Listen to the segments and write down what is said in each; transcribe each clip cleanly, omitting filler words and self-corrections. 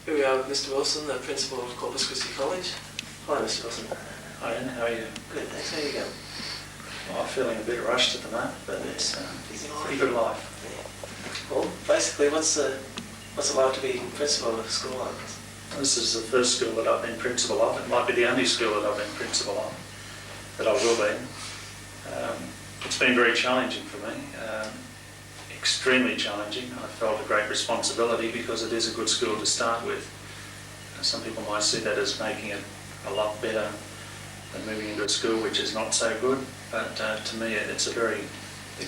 Here we are with Mr. Wilson, the principal of Corpus Christi College. Hi, Mr. Wilson. Hi, Ian. How are you? Good, thanks. How are you going? Well, I'm feeling a bit rushed at the moment, but it's a pretty good life. Yeah. Well, basically, what's it like to be principal of a school like this? This is the first school that I've been principal of. It might be the only school that I've been principal of, that I will be. It's been very challenging for me, extremely challenging. I felt a great responsibility because it is a good school to start with. Some people might see that as making it a lot better than moving into a school which is not so good, but to me it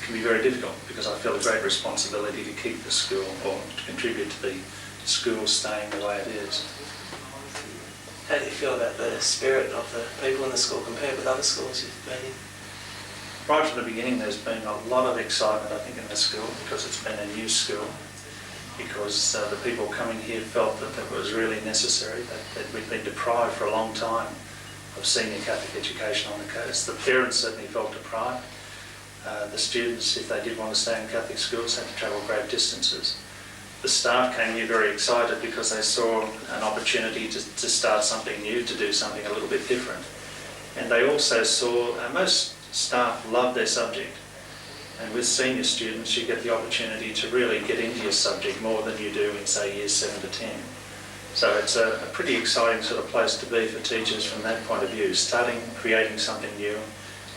can be very difficult because I feel a great responsibility to keep the school or to contribute to the school staying the way it is. How do you feel about the spirit of the people in the school compared with other schools you've been in? Right from the beginning there's been a lot of excitement, I think, in the school because it's been a new school, because the people coming here felt that it was really necessary, that we'd been deprived for a long time of senior Catholic education on the coast. The parents certainly felt deprived. The students, if they did want to stay in Catholic schools, had to travel great distances. The staff came here very excited because they saw an opportunity to start something new, to do something a little bit different. And they also saw, most staff love their subject. And with senior students, you get the opportunity to really get into your subject more than you do in, say, years 7 to 10. So it's a pretty exciting sort of place to be for teachers from that point of view, creating something new,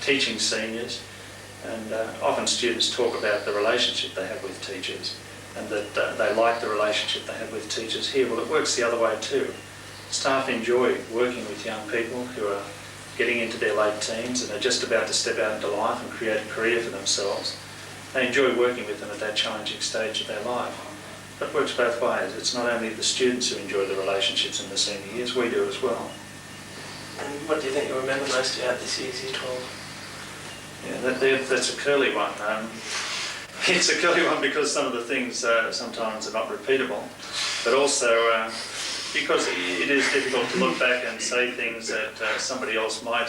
teaching seniors. And often students talk about the relationship they have with teachers and that they like the relationship they have with teachers here. Well, it works the other way too. Staff enjoy working with young people who are getting into their late teens and are just about to step out into life and create a career for themselves. They enjoy working with them at that challenging stage of their life. But it works both ways. It's not only the students who enjoy the relationships in the senior years, we do as well. And what do you think you'll remember most about this year's Year 12? Yeah, that's a curly one. It's a curly one because some of the things sometimes are not repeatable, but also because it is difficult to look back and say things that somebody else might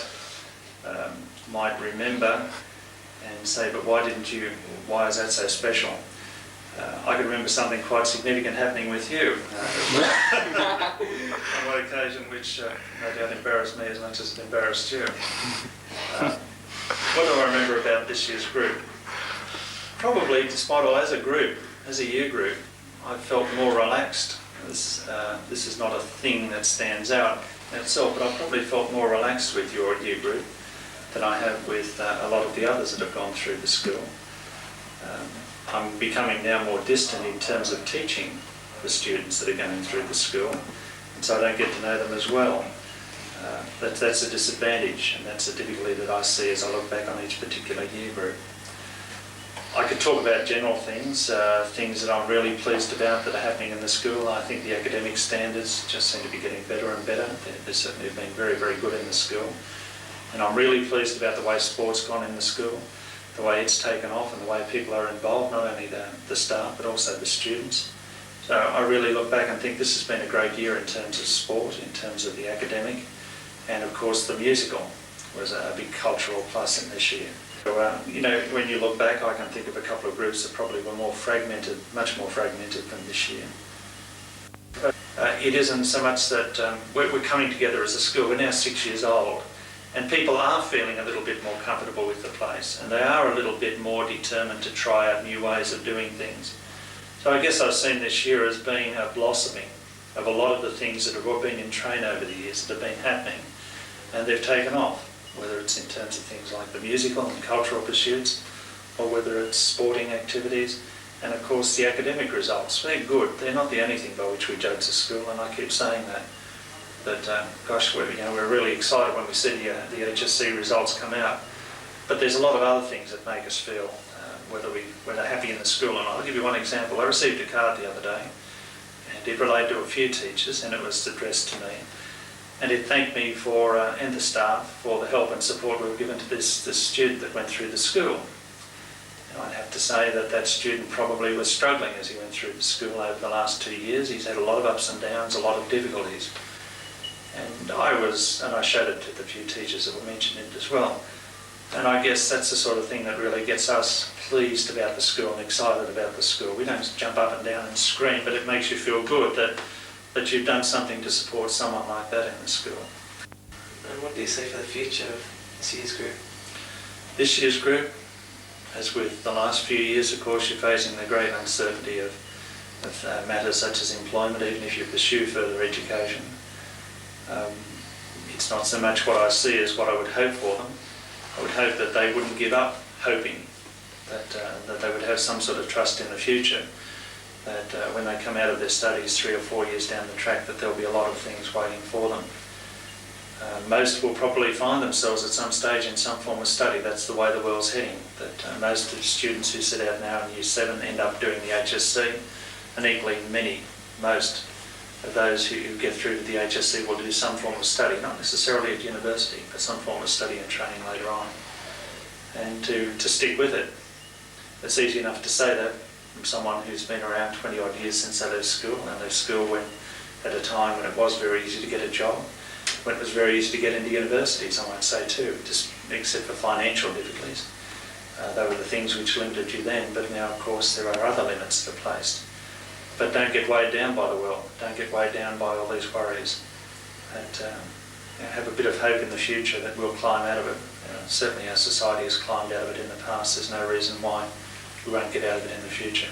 remember and say, but why is that so special? I can remember something quite significant happening with you on one occasion, which no doubt embarrassed me as much as it embarrassed you. What do I remember about this year's group? Probably, despite all, as a group, as a year group, I felt more relaxed. This is not a thing that stands out in itself, but I probably felt more relaxed with your year group than I have with a lot of the others that have gone through the school. I'm becoming now more distant in terms of teaching the students that are going through the school, and so I don't get to know them as well. That's a disadvantage, and that's a difficulty that I see as I look back on each particular year group. I could talk about general things, things that I'm really pleased about that are happening in the school. I think the academic standards just seem to be getting better and better. They certainly have been very, very good in the school. And I'm really pleased about the way sport's gone in the school, the way it's taken off and the way people are involved, not only the staff but also the students. So I really look back and think this has been a great year in terms of sport, in terms of the academic, and of course the musical was a big cultural plus in this year. So, when you look back, I can think of a couple of groups that probably were more fragmented, much more fragmented than this year. It isn't so much that we're coming together as a school. We're now 6 years old, and people are feeling a little bit more comfortable with the place, and they are a little bit more determined to try out new ways of doing things. So I guess I've seen this year as being a blossoming of a lot of the things that have all been in train over the years that have been happening, and they've taken off, whether it's in terms of things like the musical and cultural pursuits, or whether it's sporting activities, and of course the academic results. They're good. They're not the only thing by which we judge the school, and I keep saying that. But gosh, we're really excited when we see the HSC results come out. But there's a lot of other things that make us feel whether we're happy in the school or not. I'll give you one example. I received a card the other day, and it related to a few teachers, and it was addressed to me. And it thanked me and the staff for the help and support we've given to this student that went through the school. And I'd have to say that student probably was struggling as he went through the school over the last 2 years. He's had a lot of ups and downs, a lot of difficulties. And I showed it to the few teachers that were mentioned in it as well. And I guess that's the sort of thing that really gets us pleased about the school and excited about the school. We don't jump up and down and scream, but it makes you feel good that you've done something to support someone like that in the school. And what do you see for the future of this year's group? This year's group, as with the last few years, of course, you're facing the great uncertainty of matters such as employment, even if you pursue further education. It's not so much what I see as what I would hope for them. I would hope that they wouldn't give up hoping, that they would have some sort of trust in the future, that when they come out of their studies 3 or 4 years down the track, that there'll be a lot of things waiting for them. Most will probably find themselves at some stage in some form of study. That's the way the world's heading, that most of the students who sit out now in Year 7 end up doing the HSC, and equally most of those who get through to the HSC will do some form of study, not necessarily at university, but some form of study and training later on. And to stick with it. It's easy enough to say that from someone who's been around 20 odd years since they left school, and left school at a time when it was very easy to get a job, when it was very easy to get into universities, I might say too, just except for financial difficulties. They were the things which limited you then, but now of course there are other limits that are placed. But don't get weighed down by the world, don't get weighed down by all these worries, and have a bit of hope in the future that we'll climb out of it. Certainly our society has climbed out of it in the past. There's no reason why we won't get out of it in the future.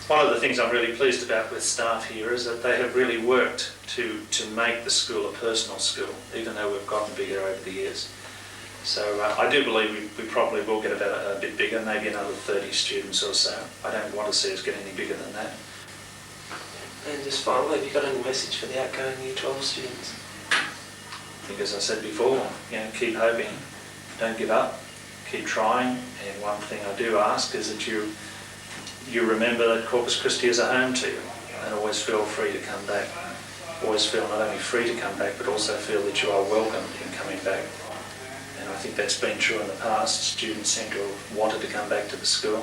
One of the things I'm really pleased about with staff here is that they have really worked to make the school a personal school, even though we've gotten bigger over the years. So I do believe we probably will get about a bit bigger, maybe another 30 students or so. I don't want to see us get any bigger than that. And just finally, have you got any message for the outgoing Year 12 students? I think, as I said before, keep hoping, don't give up, keep trying. And one thing I do ask is that you remember that Corpus Christi is a home to you, and always feel free to come back. Always feel not only free to come back, but also feel that you are welcomed in coming back. And I think that's been true in the past. Students seem to have wanted to come back to the school,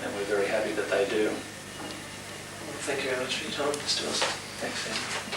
and we're very happy that they do. Thank you very much for your time, Mr. Wilson. Thanks, Sam.